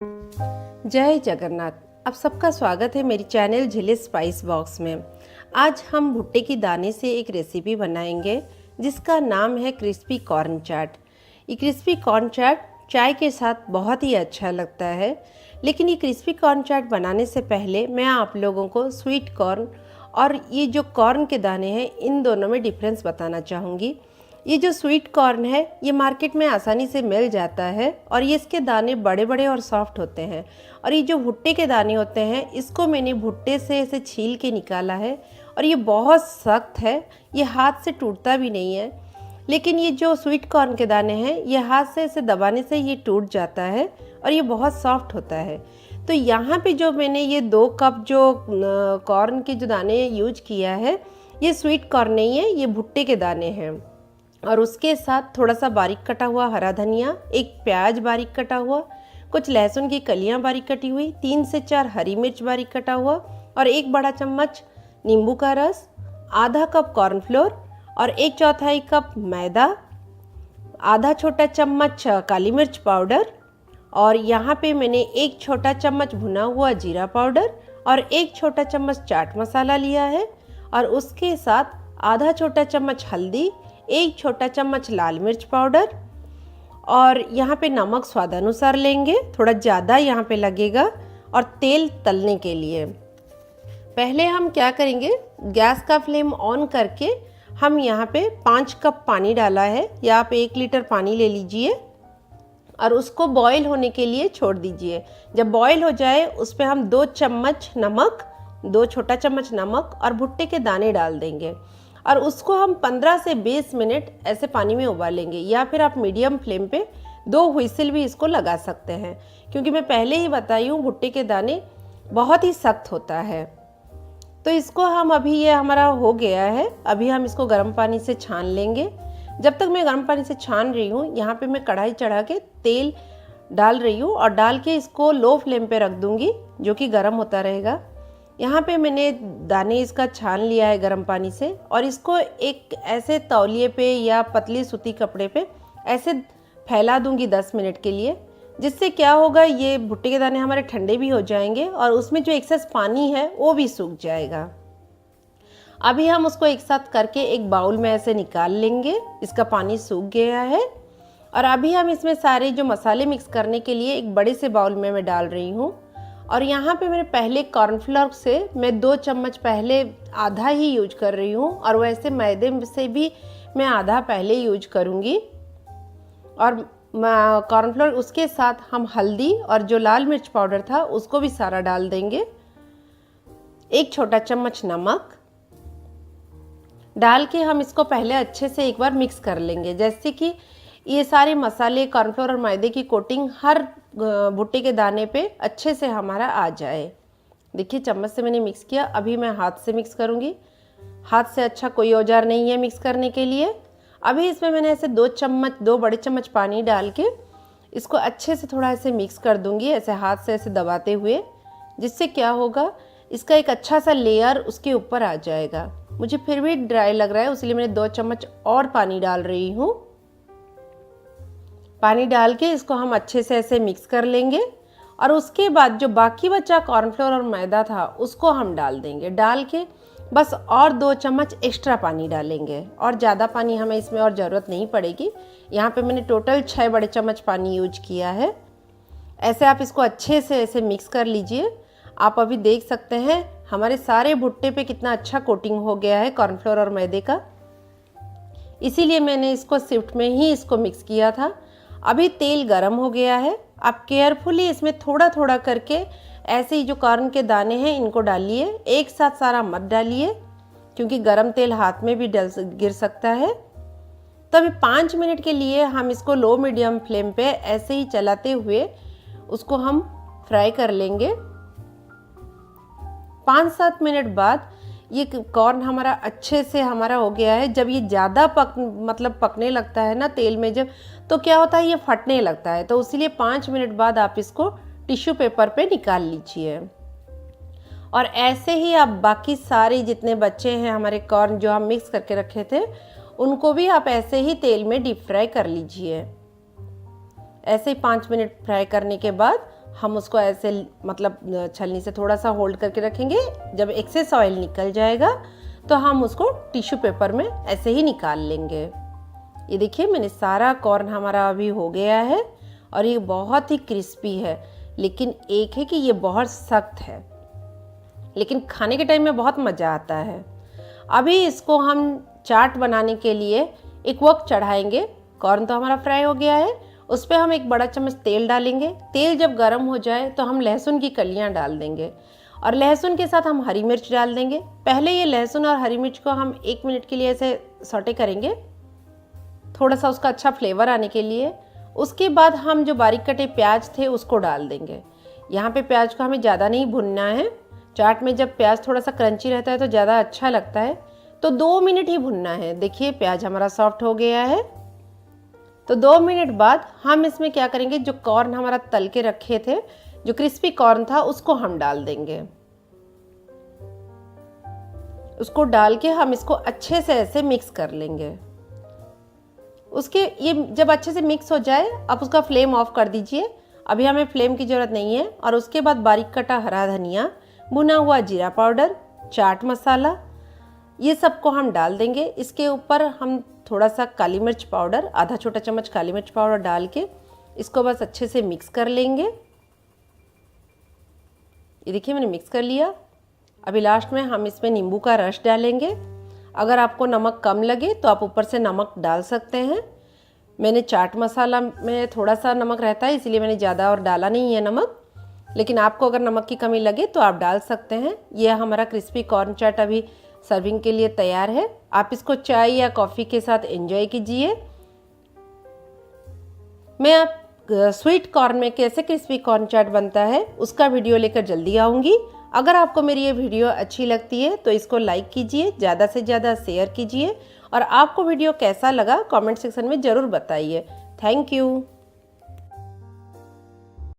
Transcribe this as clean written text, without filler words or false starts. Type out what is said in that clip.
जय जगन्नाथ। आप सबका स्वागत है मेरी चैनल झिली स्पाइस बॉक्स में। आज हम भुट्टे की दाने से एक रेसिपी बनाएंगे जिसका नाम है क्रिस्पी कॉर्न चाट। ये क्रिस्पी कॉर्न चाट चाय के साथ बहुत ही अच्छा लगता है। लेकिन ये क्रिस्पी कॉर्न चाट बनाने से पहले मैं आप लोगों को स्वीट कॉर्न और ये जो कॉर्न के दाने हैं इन दोनों में डिफरेंस बताना चाहूँगी। ये जो स्वीट कॉर्न है ये मार्केट में आसानी से मिल जाता है और ये इसके दाने बड़े बड़े और सॉफ्ट होते हैं। और ये जो भुट्टे के दाने होते हैं इसको मैंने भुट्टे से ऐसे छील के निकाला है और ये बहुत सख्त है, ये हाथ से टूटता भी नहीं है। लेकिन ये जो स्वीट कॉर्न के दाने हैं ये हाथ से ऐसे दबाने से ये टूट जाता है और ये बहुत सॉफ्ट होता है। तो यहाँ पे जो मैंने ये 2 कप जो कॉर्न के जो दाने यूज किया है ये स्वीट कॉर्न नहीं है, ये भुट्टे के दाने हैं। और उसके साथ थोड़ा सा बारीक कटा हुआ हरा धनिया, एक प्याज बारीक कटा हुआ, कुछ लहसुन की कलियां बारीक कटी हुई, 3 से 4 हरी मिर्च बारीक कटा हुआ और 1 बड़ा चम्मच नींबू का रस, आधा कप कॉर्नफ्लोर और 1/4 कप मैदा, आधा छोटा चम्मच काली मिर्च पाउडर और यहाँ पे मैंने 1 छोटा चम्मच भुना हुआ जीरा पाउडर और 1 छोटा चम्मच चाट मसाला लिया है। और उसके साथ आधा छोटा चम्मच हल्दी, 1 छोटा चम्मच लाल मिर्च पाउडर और यहाँ पे नमक स्वादानुसार लेंगे, थोड़ा ज़्यादा यहाँ पे लगेगा। और तेल तलने के लिए पहले हम क्या करेंगे, गैस का फ्लेम ऑन करके हम यहाँ पे 5 कप पानी डाला है या आप 1 लीटर पानी ले लीजिए और उसको बॉईल होने के लिए छोड़ दीजिए। जब बॉईल हो जाए उस पर हम 2 चम्मच नमक, 2 छोटा चम्मच नमक और भुट्टे के दाने डाल देंगे और उसको हम 15 से 20 मिनट ऐसे पानी में उबालेंगे या फिर आप मीडियम फ्लेम पे 2 व्हिसिल भी इसको लगा सकते हैं, क्योंकि मैं पहले ही बताई हूँ भुट्टे के दाने बहुत ही सख्त होता है। तो इसको हम अभी ये हमारा हो गया है, अभी हम इसको गर्म पानी से छान लेंगे। जब तक मैं गर्म पानी से छान रही हूँ यहाँ पे मैं कढ़ाई चढ़ा के तेल डाल रही हूँ और डाल के इसको लो फ्लेम पे रख दूँगी जो कि गर्म होता रहेगा। यहाँ पे मैंने दाने इसका छान लिया है गर्म पानी से और इसको एक ऐसे तौलिए पे या पतली सूती कपड़े पे ऐसे फैला दूंगी 10 मिनट के लिए, जिससे क्या होगा ये भुट्टे के दाने हमारे ठंडे भी हो जाएंगे और उसमें जो एक्सेस पानी है वो भी सूख जाएगा। अभी हम उसको एक साथ करके एक बाउल में ऐसे निकाल लेंगे, इसका पानी सूख गया है। और अभी हम इसमें सारे जो मसाले मिक्स करने के लिए एक बड़े से बाउल में मैं डाल रही हूँ। और यहाँ पे मैंने पहले कॉर्नफ्लोर से मैं 2 चम्मच पहले आधा ही यूज कर रही हूँ और वैसे मैदे से भी मैं आधा पहले यूज करूँगी। और कॉर्नफ्लोर उसके साथ हम हल्दी और जो लाल मिर्च पाउडर था उसको भी सारा डाल देंगे। 1 छोटा चम्मच नमक डाल के हम इसको पहले अच्छे से एक बार मिक्स कर लेंगे, जैसे कि ये सारे मसाले कॉर्नफ्लोर और मैदे की कोटिंग हर भुट्टे के दाने पे अच्छे से हमारा आ जाए। देखिए चम्मच से मैंने मिक्स किया, अभी मैं हाथ से मिक्स करूँगी। हाथ से अच्छा कोई औजार नहीं है मिक्स करने के लिए। अभी इसमें मैंने ऐसे 2 बड़े चम्मच पानी डाल के इसको अच्छे से थोड़ा ऐसे मिक्स कर दूँगी, ऐसे हाथ से ऐसे दबाते हुए, जिससे क्या होगा इसका एक अच्छा सा लेयर उसके ऊपर आ जाएगा। मुझे फिर भी ड्राई लग रहा है इसलिए मैंने 2 चम्मच और पानी डाल रही हूँ। पानी डाल के इसको हम अच्छे से ऐसे मिक्स कर लेंगे और उसके बाद जो बाकी बचा कॉर्नफ्लोर और मैदा था उसको हम डाल देंगे। डाल के बस और 2 चम्मच एक्स्ट्रा पानी डालेंगे और ज़्यादा पानी हमें इसमें और ज़रूरत नहीं पड़ेगी। यहाँ पे मैंने टोटल 6 बड़े चम्मच पानी यूज किया है। ऐसे आप इसको अच्छे से ऐसे मिक्स कर लीजिए। आप अभी देख सकते हैं हमारे सारे भुट्टे पे कितना अच्छा कोटिंग हो गया है कॉर्नफ्लोर और मैदे का, इसीलिए मैंने इसको शिफ्ट में ही इसको मिक्स किया था। अभी तेल गरम हो गया है, आप केयरफुली इसमें थोड़ा थोड़ा करके ऐसे ही जो कॉर्न के दाने हैं इनको डालिए, एक साथ सारा मत डालिए क्योंकि गरम तेल हाथ में भी गिर सकता है। तो अभी 5 मिनट के लिए हम इसको लो मीडियम फ्लेम पे ऐसे ही चलाते हुए उसको हम फ्राई कर लेंगे। 5-7 मिनट बाद ये कॉर्न हमारा अच्छे से हमारा हो गया है। जब ये ज़्यादा पकने लगता है ना तेल में जब, तो क्या होता है ये फटने लगता है, तो इसीलिए 5 मिनट बाद आप इसको टिश्यू पेपर पे निकाल लीजिए। और ऐसे ही आप बाकी सारे जितने बच्चे हैं हमारे कॉर्न जो हम मिक्स करके रखे थे उनको भी आप ऐसे ही तेल में डीप फ्राई कर लीजिए। ऐसे ही 5 मिनट फ्राई करने के बाद हम उसको ऐसे मतलब छलनी से थोड़ा सा होल्ड करके रखेंगे। जब एक्सेस ऑयल निकल जाएगा तो हम उसको टिश्यू पेपर में ऐसे ही निकाल लेंगे। ये देखिए मैंने सारा कॉर्न हमारा अभी हो गया है और ये बहुत ही क्रिस्पी है, लेकिन एक है कि ये बहुत सख्त है, लेकिन खाने के टाइम में बहुत मज़ा आता है। अभी इसको हम चाट बनाने के लिए एक वक चढ़ाएंगे। कॉर्न तो हमारा फ्राई हो गया है, उस पर हम एक बड़ा चम्मच तेल डालेंगे। तेल जब गर्म हो जाए तो हम लहसुन की कलियां डाल देंगे और लहसुन के साथ हम हरी मिर्च डाल देंगे। पहले ये लहसुन और हरी मिर्च को हम 1 मिनट के लिए ऐसे सौटे करेंगे, थोड़ा सा उसका अच्छा फ्लेवर आने के लिए। उसके बाद हम जो बारीक कटे प्याज थे उसको डाल देंगे। यहाँ पे प्याज को हमें ज़्यादा नहीं भुनना है। चाट में जब प्याज थोड़ा सा क्रंची रहता है तो ज़्यादा अच्छा लगता है, तो 2 मिनट ही भुनना है। देखिए प्याज हमारा सॉफ्ट हो गया है। तो 2 मिनट बाद हम इसमें क्या करेंगे, जो कॉर्न हमारा तल के रखे थे, जो क्रिस्पी कॉर्न था, उसको हम डाल देंगे। उसको डाल के हम इसको अच्छे से ऐसे मिक्स कर लेंगे। उसके ये जब अच्छे से मिक्स हो जाए आप उसका फ्लेम ऑफ कर दीजिए, अभी हमें फ्लेम की ज़रूरत नहीं है। और उसके बाद बारीक कटा हरा धनिया, भुना हुआ जीरा पाउडर, चाट मसाला, ये सबको हम डाल देंगे। इसके ऊपर हम थोड़ा सा काली मिर्च पाउडर, आधा छोटा चम्मच काली मिर्च पाउडर डाल के इसको बस अच्छे से मिक्स कर लेंगे। ये देखिए मैंने मिक्स कर लिया। अभी लास्ट में हम इसमें नींबू का रस डालेंगे। अगर आपको नमक कम लगे तो आप ऊपर से नमक डाल सकते हैं। मैंने चाट मसाला में थोड़ा सा नमक रहता है, इसलिए मैंने ज़्यादा और डाला नहीं है नमक, लेकिन आपको अगर नमक की कमी लगे तो आप डाल सकते हैं। यह हमारा क्रिस्पी कॉर्न चाट अभी सर्विंग के लिए तैयार है। आप इसको चाय या कॉफ़ी के साथ एंजॉय कीजिए। मैं आप स्वीट कॉर्न में कैसे क्रिस्पी कॉर्न चाट बनता है उसका वीडियो लेकर जल्दी आऊँगी। अगर आपको मेरी ये वीडियो अच्छी लगती है तो इसको लाइक कीजिए, ज़्यादा से ज़्यादा शेयर कीजिए और आपको वीडियो कैसा लगा कमेंट सेक्शन में ज़रूर बताइए। Thank you.